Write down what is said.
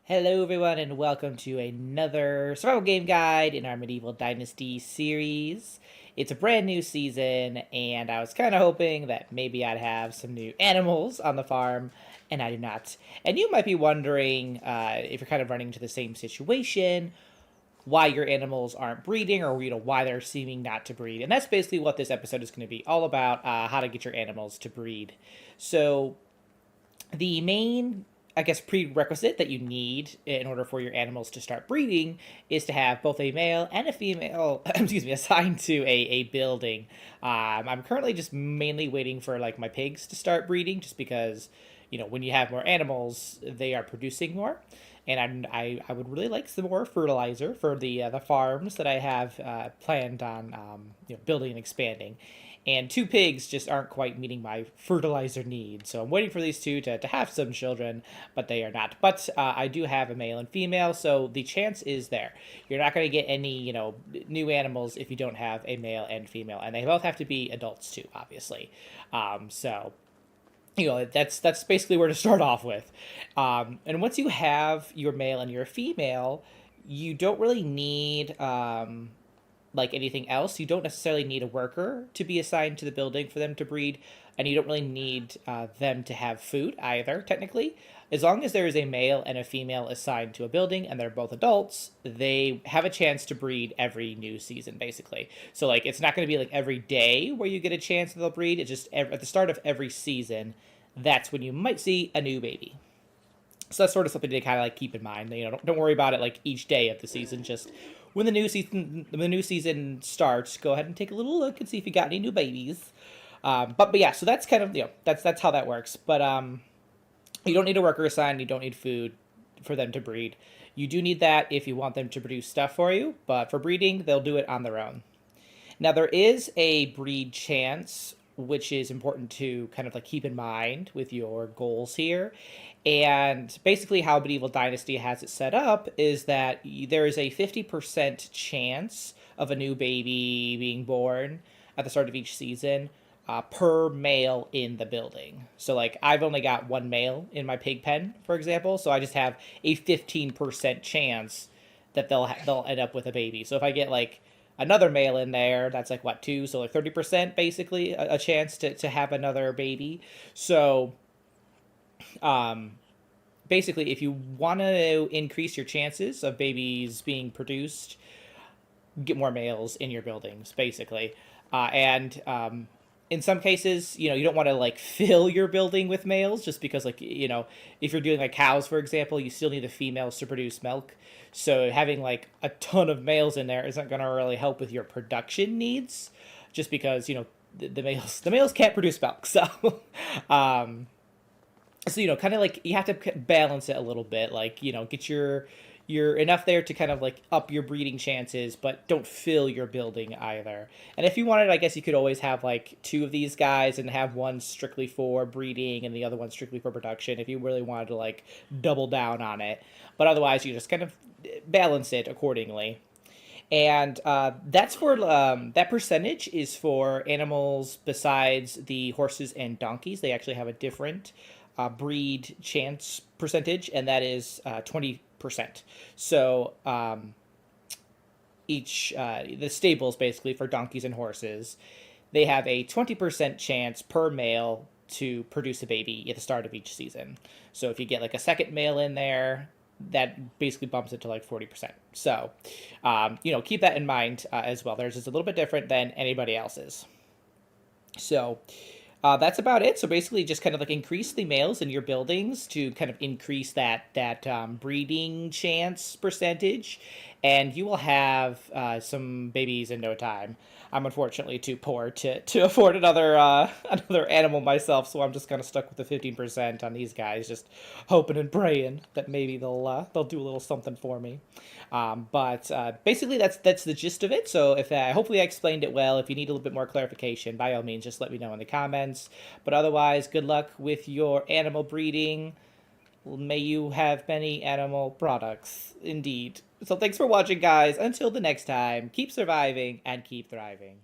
Hello everyone and welcome to another survival game guide in our Medieval Dynasty series. It's a brand new season and I was kind of hoping that maybe I'd have some new animals on the farm, and I do not. And you might be wondering if you're kind of running into the same situation, why your animals aren't breeding, or why they're seeming not to breed. And that's basically what this episode is going to be all about, how to get your animals to breed. So the main, I guess, prerequisite that you need in order for your animals to start breeding is to have both a male and a female, excuse me, assigned to a building. I'm currently just mainly waiting for like my pigs to start breeding, just because, when you have more animals, they are producing more. And I would really like some more fertilizer for the farms that I have planned on building and expanding. And two pigs just aren't quite meeting my fertilizer needs. So I'm waiting for these two to have some children, but they are not. But I do have a male and female, so the chance is there. You're not going to get any, new animals if you don't have a male and female. And they both have to be adults too, obviously. That's basically where to start off with. And once you have your male and your female, you don't really need like anything else. You don't necessarily need a worker to be assigned to the building for them to breed, and you don't really need them to have food either, technically. As long as there is a male and a female assigned to a building and they're both adults, they have a chance to breed every new season, basically. So, like, it's not going to be like every day where you get a chance that they'll breed. It's just at the start of every season, that's when you might see a new baby. So that's sort of something to kind of like keep in mind. Don't worry about it like each day of the season. Just when the new season starts, go ahead and take a little look and see if you got any new babies. But yeah, so that's kind of that's how that works. But you don't need a worker assigned. You don't need food for them to breed. You do need that if you want them to produce stuff for you. But for breeding, they'll do it on their own. Now there is a breed chance, which is important to kind of like keep in mind with your goals here. And basically how Medieval Dynasty has it set up is that there is a 50% chance of a new baby being born at the start of each season per male in the building. So like I've only got one male in my pig pen, for example, so I just have a 15% chance that they'll end up with a baby. So if I get like another male in there, that's like what, two, so like 30% basically a chance to have another baby. So basically, if you want to increase your chances of babies being produced, get more males in your buildings, basically. And in some cases, you don't want to like fill your building with males, just because, like, if you're doing like cows, for example, you still need the females to produce milk. So having like a ton of males in there isn't going to really help with your production needs, just because the males can't produce milk. So kind of like you have to balance it a little bit, like, get your enough there to kind of like up your breeding chances, but don't fill your building either. And if you wanted, I guess you could always have like two of these guys and have one strictly for breeding and the other one strictly for production if you really wanted to like double down on it. But otherwise, you just kind of balance it accordingly. And that's for that percentage is for animals besides the horses and donkeys. They actually have a different breed chance percentage, and that is 20%. So the stables, basically, for donkeys and horses, they have a 20% chance per male to produce a baby at the start of each season. So if you get like a second male in there, that basically bumps it to like 40%. So keep that in mind as well. Theirs is a little bit different than anybody else's. So that's about it. So basically, just kind of like increase the males in your buildings to kind of increase that breeding chance percentage, and you will have some babies in no time. I'm unfortunately too poor to afford another another animal myself, so I'm just kind of stuck with the 15% on these guys, just hoping and praying that maybe they'll do a little something for me. But basically, that's the gist of it. So if hopefully I explained it well. If you need a little bit more clarification, by all means, just let me know in the comments. But otherwise, good luck with your animal breeding. May you have many animal products, indeed. So thanks for watching, guys. Until the next time, keep surviving and keep thriving.